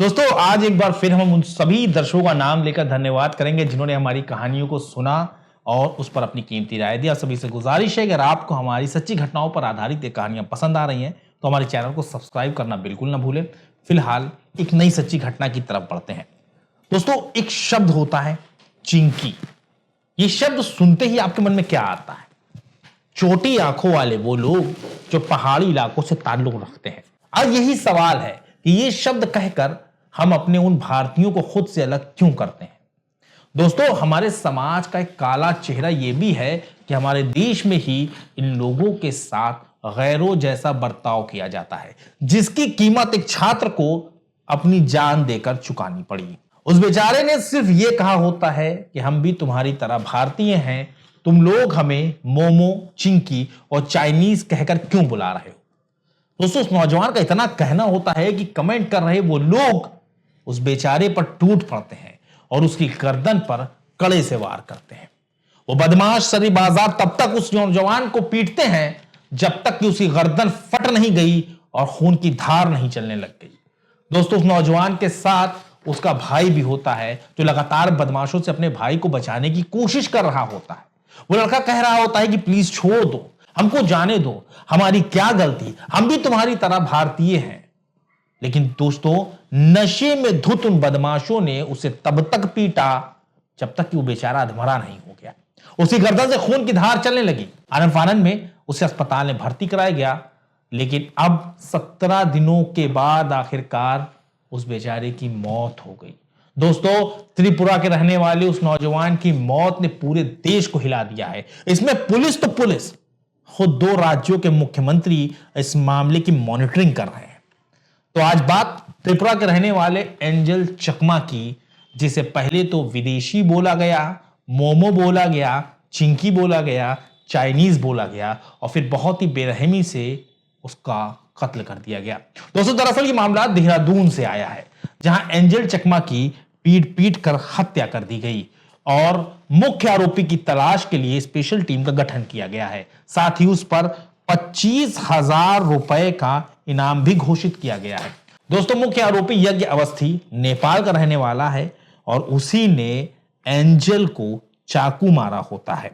दोस्तों आज एक बार फिर हम उन सभी दर्शकों का नाम लेकर धन्यवाद करेंगे जिन्होंने हमारी कहानियों को सुना और उस पर अपनी कीमती राय दी। आप सभी से गुजारिश है कि अगर आपको हमारी सच्ची घटनाओं पर आधारित ये कहानियां पसंद आ रही हैं तो हमारे चैनल को सब्सक्राइब करना बिल्कुल ना भूलें। फिलहाल एक नई सच्ची घटना की तरफ बढ़ते हैं। दोस्तों एक शब्द होता है चिंकी। ये शब्द सुनते ही आपके मन में क्या आता है? छोटी आंखों वाले वो लोग जो पहाड़ी इलाकों से ताल्लुक रखते हैं। आज यही सवाल है कि ये शब्द कहकर हम अपने उन भारतीयों को खुद से अलग क्यों करते हैं? दोस्तों हमारे समाज का एक काला चेहरा यह भी है कि हमारे देश में ही इन लोगों के साथ गैरों जैसा बर्ताव किया जाता है, जिसकी कीमत एक छात्र को अपनी जान देकर चुकानी पड़ी। उस बेचारे ने सिर्फ यह कहा होता है कि हम भी तुम्हारी तरह भारतीय हैं, तुम लोग हमें मोमो, चिंकी और चाइनीज कहकर क्यों बुला रहे हो? दोस्तों उस नौजवान का इतना कहना होता है कि कमेंट कर रहे वो लोग उस बेचारे पर टूट पड़ते हैं और उसकी गर्दन पर कड़े से वार करते हैं। वो बदमाश सरीबाजार तब तक उस नौजवान को पीटते हैं जब तक कि उसकी गर्दन फट नहीं गई और खून की धार नहीं चलने लग गई। दोस्तों उस नौजवान के साथ उसका भाई भी होता है जो लगातार बदमाशों से अपने भाई को बचाने की कोशिश कर रहा होता है। वो लड़का कह रहा होता है कि प्लीज छोड़ दो, हमको जाने दो, हमारी क्या गलती, हम भी तुम्हारी तरह भारतीय हैं। लेकिन दोस्तों नशे में धुत उन बदमाशों ने उसे तब तक पीटा जब तक कि वो बेचारा अधमरा नहीं हो गया। उसकी गर्दन से खून की धार चलने लगी। आनन फानन में उसे अस्पताल में भर्ती कराया गया, लेकिन अब 17 दिनों के बाद आखिरकार उस बेचारे की मौत हो गई। दोस्तों त्रिपुरा के रहने वाले उस नौजवान की मौत ने पूरे देश को हिला दिया है। इसमें पुलिस तो पुलिस, खुद 2 राज्यों के मुख्यमंत्री इस मामले की मॉनिटरिंग कर रहे हैं। तो आज बात त्रिपुरा के रहने वाले एंजल चकमा की, जिसे पहले तो विदेशी बोला गया, मोमो बोला गया, चिंकी बोला गया, चाइनीज बोला गया और फिर बहुत ही बेरहमी से उसका कत्ल कर दिया गया। दोस्तों दरअसल ये मामला देहरादून से आया है, जहां एंजल चकमा की पीट पीट कर हत्या कर दी गई और मुख्य आरोपी की तलाश के लिए स्पेशल टीम का गठन किया गया है। साथ ही उस पर 25,000 रुपए का इनाम भी घोषित किया गया है। दोस्तों मुख्य आरोपी यज्ञ अवस्थी नेपाल का रहने वाला है और उसी ने एंजल को चाकू मारा होता है।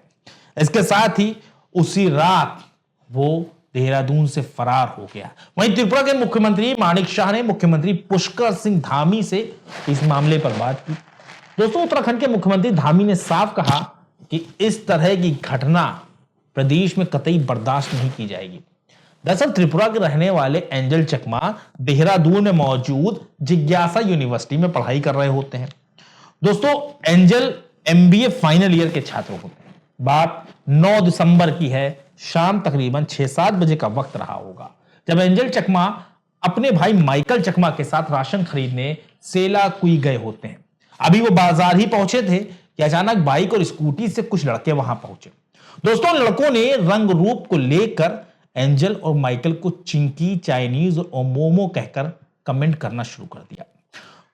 इसके साथ ही उसी रात वो देहरादून से फरार हो गया। वहीं त्रिपुरा के मुख्यमंत्री माणिक शाह ने मुख्यमंत्री पुष्कर सिंह धामी से इस मामले पर बात की। दोस्तों उत्तराखंड के मुख्यमंत्री धामी ने साफ कहा कि इस तरह की घटना प्रदेश में कतई बर्दाश्त नहीं की जाएगी। दरअसल त्रिपुरा के रहने वाले एंजल चकमा देहरादून में मौजूद जिज्ञासा यूनिवर्सिटी में पढ़ाई कर रहे होते हैं। दोस्तों एंजल एमबीए फाइनल ईयर के छात्र होते हैं। बात 9 दिसंबर की है, शाम तकरीबन 6-7 बजे का वक्त रहा होगा जब एंजल चकमा अपने भाई माइकल चकमा के साथ राशन खरीदने सेलाकुई गए होते हैं। अभी वो बाजार ही पहुंचे थे कि अचानक बाइक और स्कूटी से कुछ लड़के वहां पहुंचे। दोस्तों लड़कों ने रंग रूप को लेकर एंजल और माइकल को चिंकी, चाइनीज और मोमो कहकर कमेंट करना शुरू कर दिया।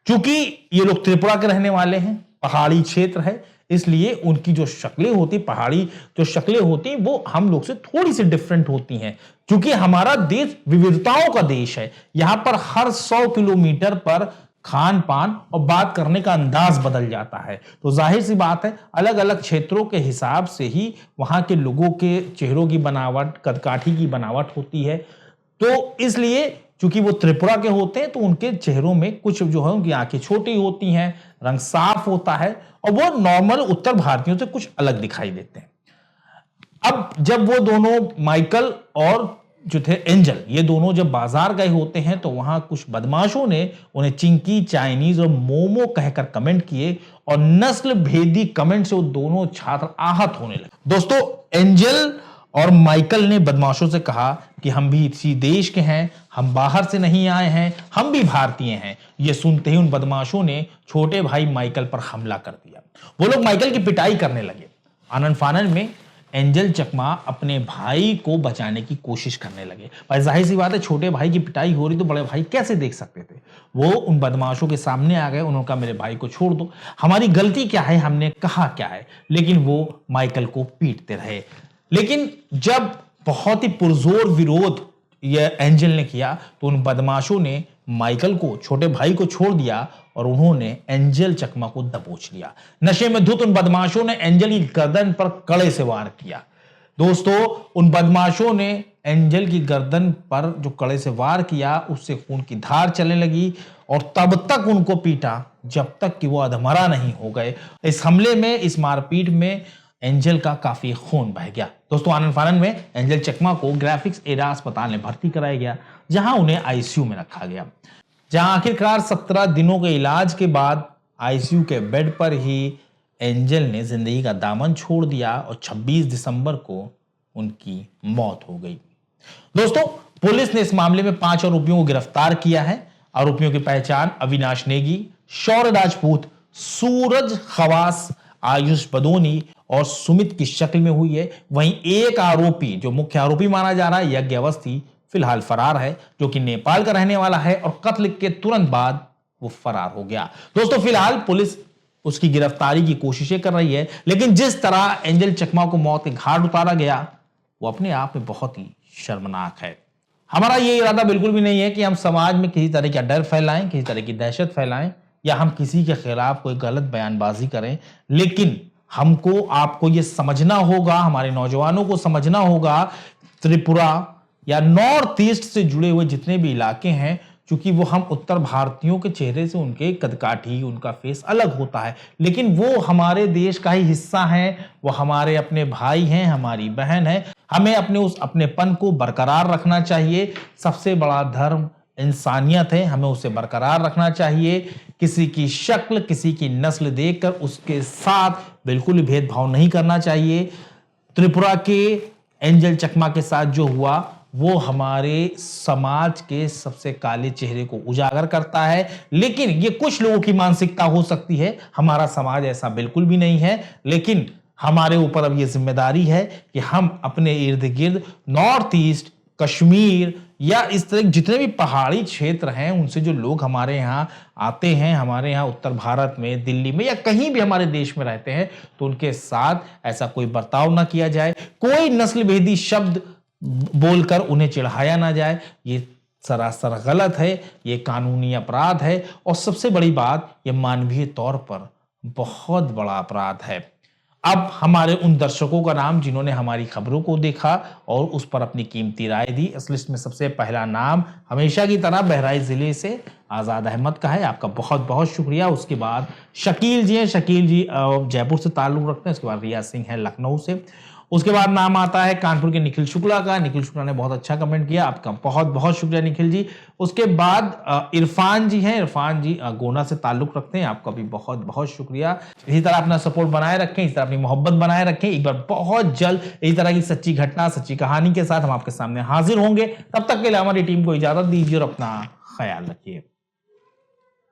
क्योंकि ये लोग त्रिपुरा के रहने वाले हैं, पहाड़ी क्षेत्र है, इसलिए उनकी जो शक्लें होती, पहाड़ी जो शक्लें होती वो हम लोग से थोड़ी सी डिफरेंट होती हैं। क्योंकि हमारा देश विविधताओं का देश है, यहां पर हर 100 किलोमीटर पर खान पान और बात करने का अंदाज बदल जाता है। तो जाहिर सी बात है अलग अलग क्षेत्रों के हिसाब से ही वहां के लोगों के चेहरों की बनावट, कदकाठी की बनावट होती है। तो इसलिए चूंकि वो त्रिपुरा के होते हैं तो उनके चेहरों में कुछ जो है उनकी आंखें छोटी होती हैं, रंग साफ होता है और वो नॉर्मल उत्तर भारतीयों से कुछ अलग दिखाई देते हैं। अब जब वो दोनों माइकल और जो थे एंजल, ये दोनों जब बाजार गए होते हैं तो वहां कुछ बदमाशों ने उन्हें चिंकी, चाइनीज और मोमो कहकर कमेंट किए और नस्ल भेदी कमेंट से वो दोनों छात्र आहत होने लगे। दोस्तों एंजल और माइकल ने बदमाशों से कहा कि हम भी इसी देश के हैं, हम बाहर से नहीं आए हैं, हम भी भारतीय हैं। यह सुनते ही उन बदमाशों ने छोटे भाई माइकल पर हमला कर दिया। वो लोग माइकल की पिटाई करने लगे। आनन फानन में एंजल चकमा अपने भाई को बचाने की कोशिश करने लगे। भाई जाहिर सी बात है छोटे भाई की पिटाई हो रही तो बड़े भाई कैसे देख सकते थे। वो उन बदमाशों के सामने आ गए, उन्होंने कहा मेरे भाई को छोड़ दो, हमारी गलती क्या है, हमने कहा क्या है। लेकिन वो माइकल को पीटते रहे। लेकिन जब बहुत ही पुरजोर विरोध ये एंजल ने किया तो उन बदमाशों ने माइकल को, छोटे भाई को छोड़ दिया और उन्होंने एंजल चकमा को दबोच लिया। नशे में धुत उन बदमाशों ने एंजल की गर्दन पर कड़े से वार किया। दोस्तों, उन बदमाशों ने एंजल की गर्दन पर जो कड़े से वार किया उससे खून की धार चलने लगी और तब तक उनको पीटा जब तक कि वो अधमरा नहीं हो गए। इस हमले में, इस मारपीट में एंजल का काफी खून बह गया। दोस्तों, आनन फानन में एंजल चकमा को ग्राफिक्स एरा अस्पताल में भर्ती कराया गया, जहां उन्हें आईसीयू में रखा गया, जहां आखिरकार 17 दिनों के इलाज के बाद आईसीयू के बेड पर ही एंजल ने जिंदगी का दामन छोड़ दिया और 26 दिसंबर को उनकी मौत हो गई। दोस्तों, पुलिस ने इस मामले में 5 आरोपियों को गिरफ्तार किया है। आरोपियों की पहचान अविनाश नेगी, शौर्य राजपूत, सूरज खवास, आयुष बदोनी और सुमित की शक्ल में हुई है। वहीं एक आरोपी, जो मुख्य आरोपी माना जा रहा है, यज्ञ अवस्थी, फिलहाल फरार है, जो कि नेपाल का रहने वाला है और कत्ल के तुरंत बाद वो फरार हो गया। दोस्तों, फिलहाल पुलिस उसकी गिरफ्तारी की कोशिशें कर रही है, लेकिन जिस तरह एंजल चकमा को मौत के घाट उतारा गया वो अपने आप में बहुत ही शर्मनाक है। हमारा ये इरादा बिल्कुल भी नहीं है कि हम समाज में किसी तरह का डर फैलाएं, किसी तरह की दहशत फैलाएं या हम किसी के खिलाफ कोई गलत बयानबाजी करें, लेकिन हमको, आपको ये समझना होगा, हमारे नौजवानों को समझना होगा, त्रिपुरा या नॉर्थ ईस्ट से जुड़े हुए जितने भी इलाके हैं, क्योंकि वो हम उत्तर भारतीयों के चेहरे से उनके कदकाठी, उनका फेस अलग होता है, लेकिन वो हमारे देश का ही हिस्सा है, वो हमारे अपने भाई हैं, हमारी बहन है। हमें अपने उस अपनेपन को बरकरार रखना चाहिए। सबसे बड़ा धर्म इंसानियत है, हमें उसे बरकरार रखना चाहिए। किसी की शक्ल, किसी की नस्ल देखकर उसके साथ बिल्कुल भी भेदभाव नहीं करना चाहिए। त्रिपुरा के एंजल चकमा के साथ जो हुआ वो हमारे समाज के सबसे काले चेहरे को उजागर करता है, लेकिन ये कुछ लोगों की मानसिकता हो सकती है। हमारा समाज ऐसा बिल्कुल भी नहीं है, लेकिन हमारे ऊपर अब ये जिम्मेदारी है कि हम अपने इर्द गिर्द नॉर्थ ईस्ट, कश्मीर या इस तरह जितने भी पहाड़ी क्षेत्र हैं, उनसे जो लोग हमारे यहाँ आते हैं, हमारे यहाँ उत्तर भारत में, दिल्ली में या कहीं भी हमारे देश में रहते हैं, तो उनके साथ ऐसा कोई बर्ताव ना किया जाए, कोई नस्ल भेदी शब्द बोलकर उन्हें चिढ़ाया ना जाए। ये सरासर गलत है, ये कानूनी अपराध है और सबसे बड़ी बात, ये मानवीय तौर पर बहुत बड़ा अपराध है। अब हमारे उन दर्शकों का नाम जिन्होंने हमारी खबरों को देखा और उस पर अपनी कीमती राय दी, इस लिस्ट में सबसे पहला नाम हमेशा की तरह बहराइच जिले से आजाद अहमद का है। आपका बहुत बहुत शुक्रिया। उसके बाद शकील जी हैं, शकील जी जयपुर से ताल्लुक रखते हैं। उसके बाद रिया सिंह है लखनऊ से। उसके बाद नाम आता है कानपुर के निखिल शुक्ला का। निखिल शुक्ला ने बहुत अच्छा कमेंट किया, आपका बहुत बहुत शुक्रिया निखिल जी। उसके बाद इरफान जी हैं, इरफान जी गोना से ताल्लुक रखते हैं, आपका भी बहुत बहुत शुक्रिया। इसी तरह अपना सपोर्ट बनाए रखें, इसी तरह अपनी मोहब्बत बनाए रखें। एक बार बहुत जल्द इसी तरह की सच्ची घटना, सच्ची कहानी के साथ हम आपके सामने हाजिर होंगे। तब तक के लिए हमारी टीम को इजाजत दीजिए और अपना ख्याल रखिए।